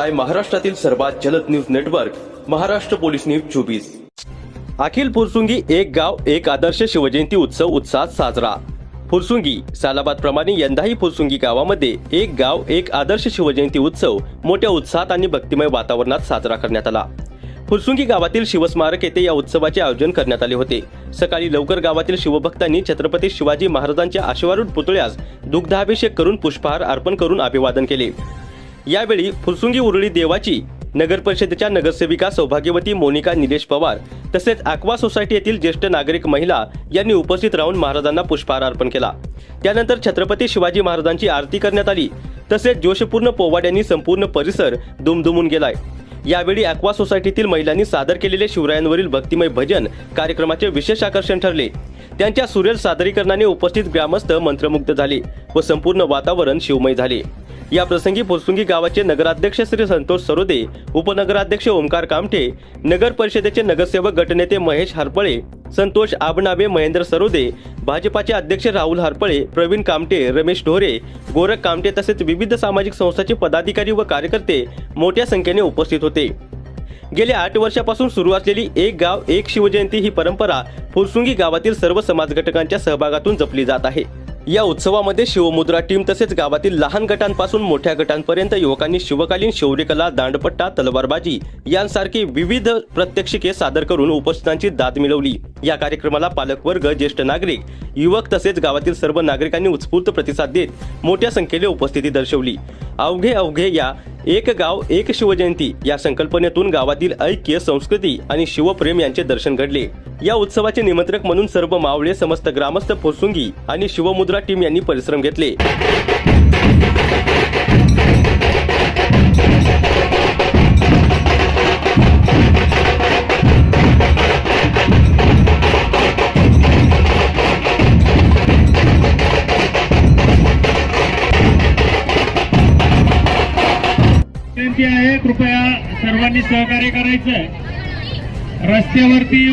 पाहताय महाराष्ट्रातील सर्वात जलद news network Maharashtra police news 24। अखिल फुरसुंगी एक गाव एक आदर्श शिवजयंती उत्सव उत्साहात साजरा। फुरसुंगी सालाबाद प्रमाणे यंदाही फुरसुंगी गावामध्ये एक गाव एक आदर्श शिवजयंती उत्सव मोठ्या उत्साहात आणि भक्तिमय वातावरणात साजरा करण्यात आला। फुरसुंगी गावातील शिवस्मारक येथे या उत्सवाचे आयोजन करण्यात आले होते। सकाळी लवकर गावातील शिवभक्तांनी छत्रपती शिवाजी महाराजांच्या अश्वारूढ पुतळ्यास दुग्धाभिषेक करून पुष्पहार अर्पण करून अभिवादन केले। यावेळी फुरसुंगी उरुळी देवाची नगर परिषदेच्या नगरसेविका सौभाग्यवती मोनिका निलेश पवार तसेच अक्वा सोसायटी येथील ज्येष्ठ नागरिक महिला यांनी उपस्थित राहून महाराजांना पुष्पहार अर्पण केला। त्यानंतर छत्रपती शिवाजी महाराजांची आरती करण्यात आली। तसेच जोशपूर्ण पोवाड्यांनी संपूर्ण परिसर दुमदुमून गेलाय। यावेळी अक्वा सोसायटीतील महिलांनी सादर केलेले शिवरायांवरील भक्तिमय भजन कार्यक्रमाचे विशेष आकर्षण ठरले। त्यांच्या सुरेल सादरीकरणाने उपस्थित ग्रामस्थ मंत्रमुग्ध झाले व संपूर्ण वातावरण शिवमय झाले। या प्रसंगी फुरसुंगी गावाचे नगराध्यक्ष श्री संतोष सरोदे, उपनगराध्यक्ष ओमकार कामठे, नगर परिषदेचे नगरसेवक गटनेते महेश हरपळे, संतोष आबनाबे, महेंद्र सरोदे, भाजपाचे अध्यक्ष राहुल हरपळे, प्रवीण कामटे, रमेश ढोरे, गोरख कामटे तसेच विविध सामाजिक संस्थांचे पदाधिकारी व कार्यकर्ते मोठ्या संख्येने उपस्थित होते। गेल्या 8 वर्षापासून सुरू असलेली एक गाव एक शिवजयंती ही परंपरा फुरसुंगी गावातील सर्व समाज घटकांच्या सहभागातून जपली जात आहे। या उत्सवामध्ये शिवमुद्रा टीम तसेच गावातील लहान गटांपासून मोठ्या गटांपर्यंत युवकांनी शिवकालीन शौर्यकला, दांडपट्टा, तलवारबाजी यांसारखी विविध प्रात्यक्षिके सादर करून उपस्थितांची दाद मिळवली। या कार्यक्रमाला पालकवर्ग, ज्येष्ठ नागरिक, युवक तसेच गावातील सर्व नागरिकांनी उत्स्फूर्त प्रतिसाद देत मोठ्या संख्येने उपस्थिती दर्शवली। अवघे या एक गाव एक शिवजयंती या संकल्पनेतून गावातील ऐक्य, संस्कृती आणि शिवप्रेम यांचे दर्शन घडले। या उत्सवाचे निमंत्रक म्हणून सर्व मावळे, समस्त ग्रामस्थ, फुरसुंगी आणि शिवमुद्रा टीम यांनी परिश्रम घेतले। विनंती आहे, कृपया सर्वांनी सहकार्य करायचं। रस्त्यावरती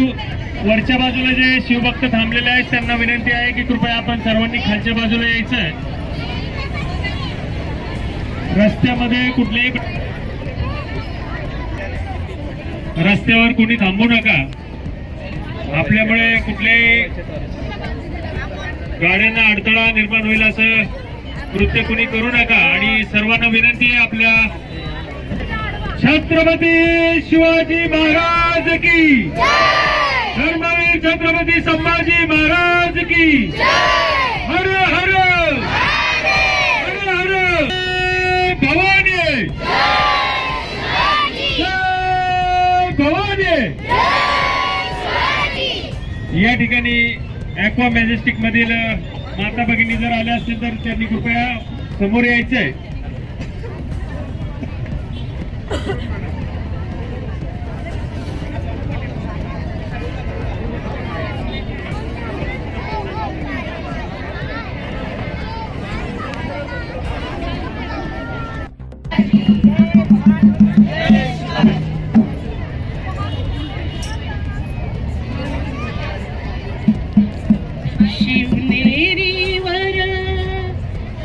वरच्या बाजूला जे शिवभक्त थांबलेले आहेत त्यांना विनंती आहे की कृपया आपण सर्वांनी खालच्या बाजूला यायचं। रस्त्यामध्ये कुठलेही रस्त्यावर कोणी थांबू नका। आपल्यामुळे कुठल्याही गाड्यांना अडथळा निर्माण होईल असं कृत्य कोणी करू नका। आणि सर्वांना विनंती आहे, आपल्या छत्रपती शिवाजी महाराज की धर्मवीर छत्रपती संभाजी महाराज की हर हर हर हर भवानी भवानी। या ठिकाणी ॲक्वा मॅजेस्टिक मधील माता भगिनी जर आल्या असतील तर त्यांनी कृपया समोर यायचंय।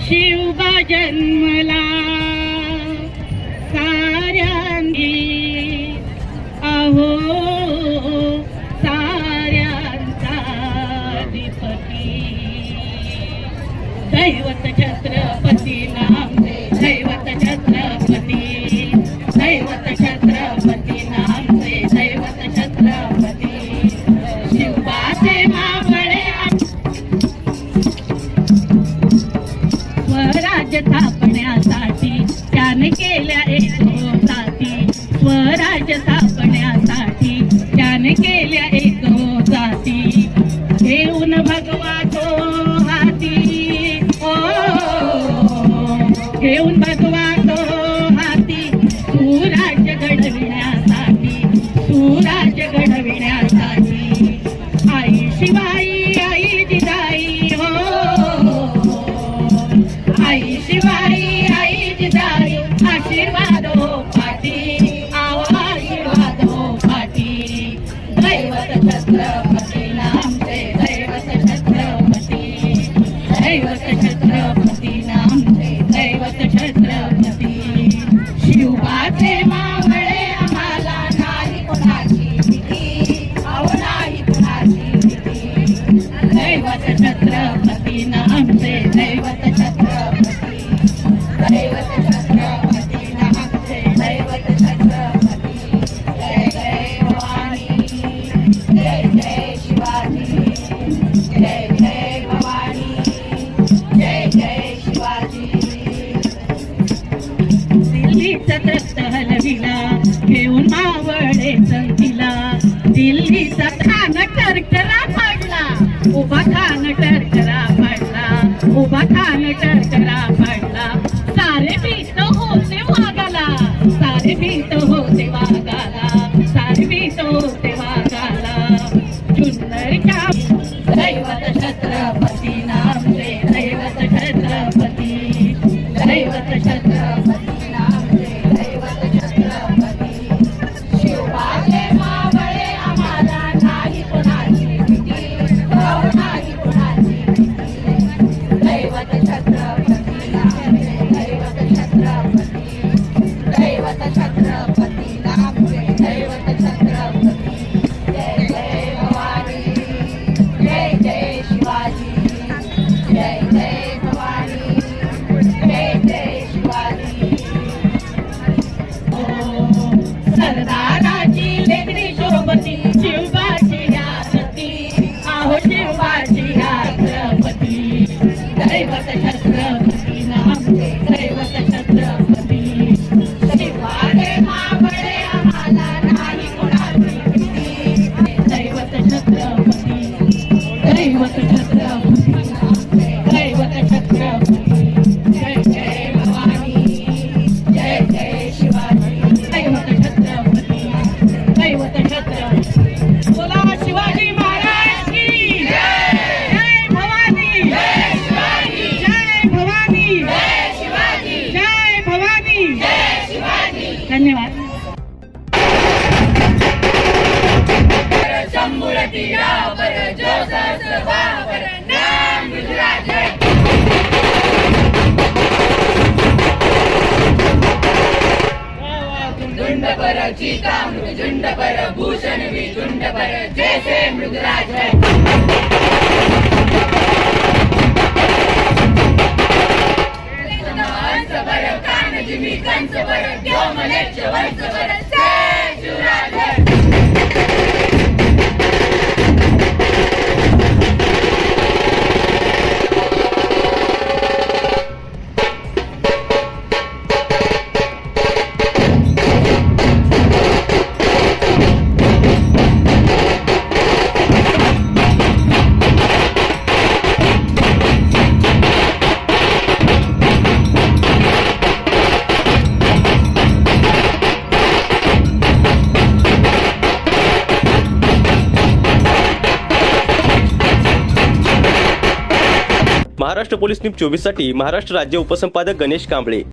शिवबा जन्मला साऱ्यांनी अहो साऱ्यांचा अधिपती दैवत छत्रपती नामदे दैवत छत्रपती दैवत छत्रपती नामदे दैवत छत्रपती शिवबाचे मावळे स्वराज्य स्थापण्यासाठी त्याने केल्या जाती स्वराज्य स्थापण्यासाठी त्याने केल्या जाती घेऊन भगवा तो हाती ओ घेऊन भगवा तो हाती सुराज्य घडविण्यासाठी सुराज्य घडविण्यासाठी आई शिवाई आई जिजाई हो आई शिवाई आई जिजाई आशीर्वाद हो पाठी आवा आशीर्वाद उभा खान टरकरा पडला, उभा खान टरकरा पडला. सारे भीत होते वागाला, सारे भीत होते वागाला, सारे भीत होते वागाला. जुन्नरच्या दैवत छत्रपती नामचे, दैवत छत्रपती, दैवत छत्रपती नामचे, दैवत छत्रपती. शिवाचे मावळे आम्हाला नाही कुणाची भीती, नाही कुणाची भीती. दैवत छत्रपती नामचे, दैवत छत्रपती, दैवत छत्रपती नामचे, दैवत छत्रपती. जय जय भवानी, जय जय शिवाजी, जय जय भवानी, जय जय शिवाजी. सरदाराची लेकरी शोभती, शिवबाची आरती, आहो शिवबाची छत्रपती. दैवत छत्रपती नामचे, दैवत छत्रपती. शिवाचे मावळे आम्हाला नाही कोणाची भीती. दैवत छत्रपती, दैवत छत्रपती नामचे, दैवत छत्रपती. जय जय भवानी, जय जय शिवाजी, दैवत छत्रपती, दैवत छत्रपती. बोला शिवाजी महाराज की जय. भवानी, जय शिवाजी, जय भवानी, जय शिवाजी, जय भवानी, जय शिवाजी. धन्यवाद. महाराष्ट्र पोलीस न्यूज 24 साठी महाराष्ट्र राज्य उपसंपादक गणेश कांबळे.